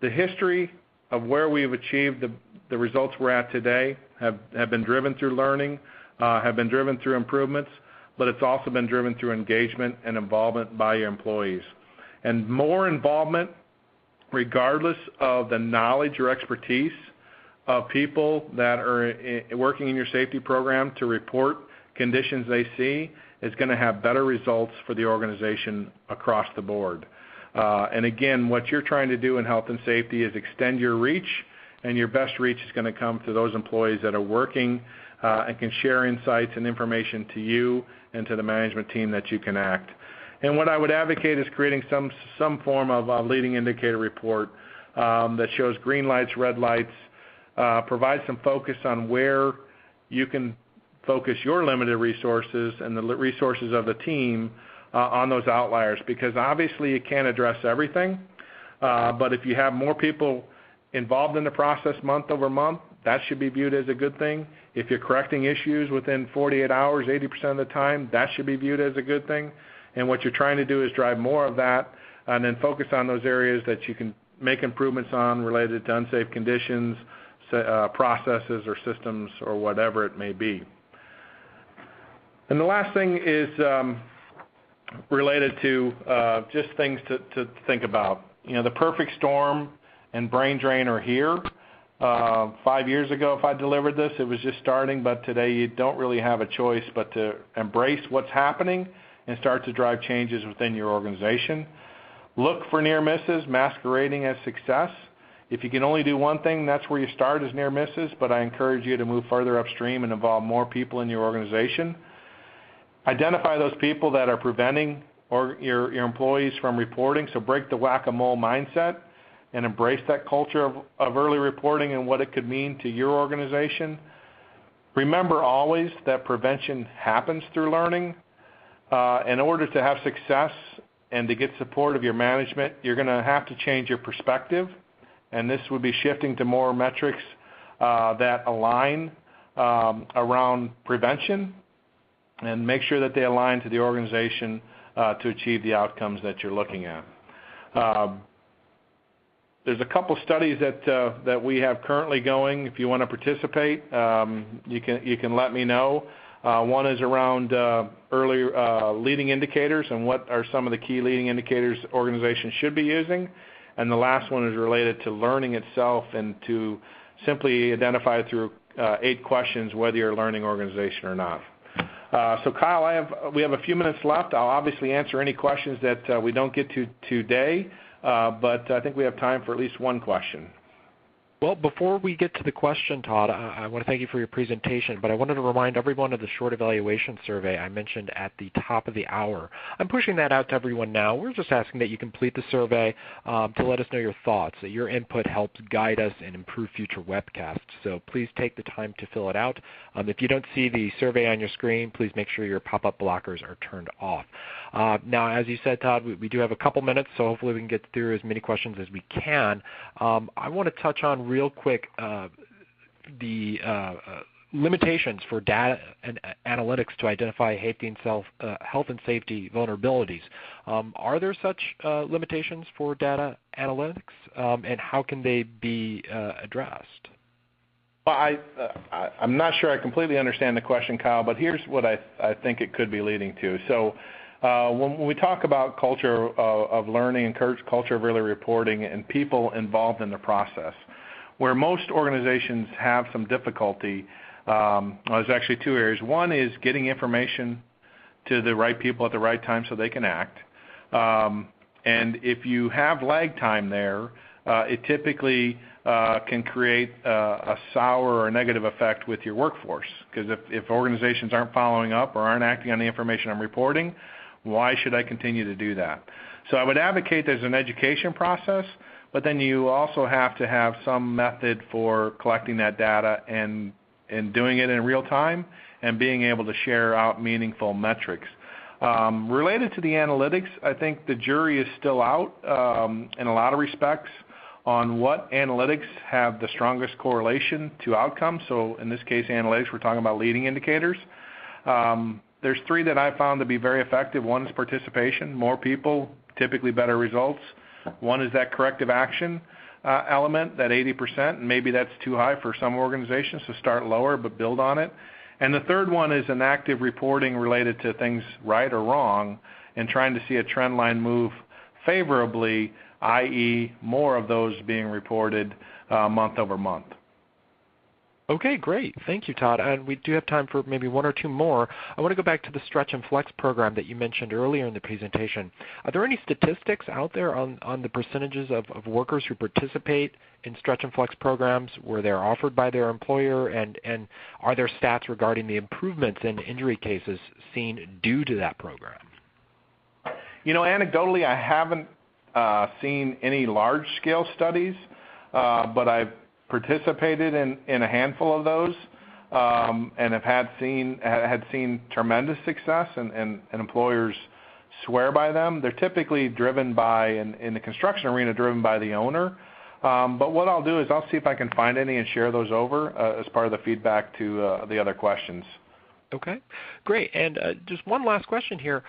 the history of where we've achieved the results we're at today have been driven through learning, have been driven through improvements, but it's also been driven through engagement and involvement by your employees. And more involvement, regardless of the knowledge or expertise of people that are working in your safety program to report conditions they see, is going to have better results for the organization across the board. And again, what you're trying to do in health and safety is extend your reach, and your best reach is going to come to those employees that are working and can share insights and information to you and to the management team that you can act. And what I would advocate is creating some form of a leading indicator report that shows green lights, red lights, provide some focus on where you can focus your limited resources and the resources of the team on those outliers, because obviously you can't address everything, but if you have more people involved in the process month over month, that should be viewed as a good thing. If you're correcting issues within 48 hours, 80% of the time, that should be viewed as a good thing. And what you're trying to do is drive more of that and then focus on those areas that you can make improvements on related to unsafe conditions, processes or systems or whatever it may be. And the last thing is related to just things to think about. You know, the perfect storm and brain drain are here. 5 years ago, if I delivered this, it was just starting, but today you don't really have a choice but to embrace what's happening and start to drive changes within your organization. Look for near misses masquerading as success. If you can only do one thing, that's where you start, is near misses, but I encourage you to move further upstream and involve more people in your organization. Identify those people that are preventing your employees from reporting, so break the whack-a-mole mindset and embrace that culture of early reporting and what it could mean to your organization. Remember always that prevention happens through learning. In order to have success and to get support of your management, you're going to have to change your perspective, and this would be shifting to more metrics that align around prevention and make sure that they align to the organization to achieve the outcomes that you're looking at. There's a couple studies that we have currently going. If you want to participate, you can let me know. One is around early leading indicators and what are some of the key leading indicators organizations should be using. And the last one is related to learning itself and to simply identify through 8 questions whether you're a learning organization or not. So Kyle, we have a few minutes left. I'll obviously answer any questions that we don't get to today, but I think we have time for at least one question. Well, before we get to the question, Todd, I want to thank you for your presentation, but I wanted to remind everyone of the short evaluation survey I mentioned at the top of the hour. I'm pushing that out to everyone now. We're just asking that you complete the survey to let us know your thoughts. Your input helps guide us and improve future webcasts, so please take the time to fill it out. If you don't see the survey on your screen, please make sure your pop-up blockers are turned off. Now, as you said, Todd, we do have a couple minutes, so hopefully we can get through as many questions as we can. I want to touch on real quick the limitations for data and analytics to identify health and safety vulnerabilities. Are there such limitations for data analytics, and how can they be addressed? Well, I'm not sure I completely understand the question, Kyle, but here's what I think it could be leading to. So when we talk about culture of learning and culture of early reporting and people involved in the process, where most organizations have some difficulty, there's actually 2 areas. One is getting information to the right people at the right time so they can act. And if you have lag time there, it typically can create a sour or negative effect with your workforce. Because if organizations aren't following up or aren't acting on the information I'm reporting, why should I continue to do that? So I would advocate there's an education process, but then you also have to have some method for collecting that data and doing it in real time and being able to share out meaningful metrics. Related to the analytics, I think the jury is still out in a lot of respects on what analytics have the strongest correlation to outcomes. So in this case, analytics, we're talking about leading indicators. There's 3 that I found to be very effective. One is participation, more people, typically better results. One is that corrective action element, that 80%, and maybe that's too high for some organizations, so start lower but build on it. And the third one is an active reporting related to things right or wrong and trying to see a trend line move favorably, i.e. more of those being reported month over month. Okay, great. Thank you, Todd. And we do have time for maybe 1 or 2 more. I want to go back to the Stretch and Flex program that you mentioned earlier in the presentation. Are there any statistics out there on the percentages of workers who participate in Stretch and Flex programs where they're offered by their employer? And are there stats regarding the improvements in injury cases seen due to that program? You know, anecdotally, I haven't seen any large-scale studies, but I've participated in a handful of those and had seen tremendous success, and employers swear by them. They're typically driven by, in the construction arena, driven by the owner. But what I'll do is I'll see if I can find any and share those over as part of the feedback to the other questions. Okay, great. And just one last question here.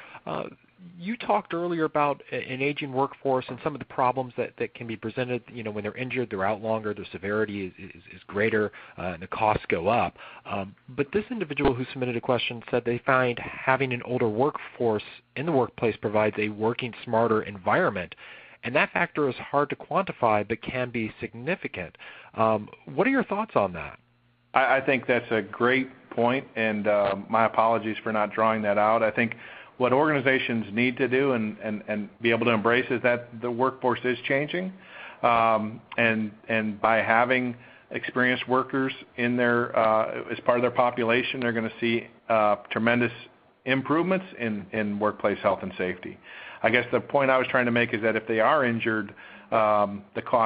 You talked earlier about an aging workforce and some of the problems that can be presented. You know, when they're injured, they're out longer, their severity is greater, and the costs go up. But this individual who submitted a question said they find having an older workforce in the workplace provides a working smarter environment, and that factor is hard to quantify but can be significant. What are your thoughts on that? I think that's a great point, and my apologies for not drawing that out. I think what organizations need to do and be able to embrace is that the workforce is changing, and by having experienced workers in their as part of their population, they're going to see tremendous improvements in workplace health and safety. I guess the point I was trying to make is that if they are injured, the cost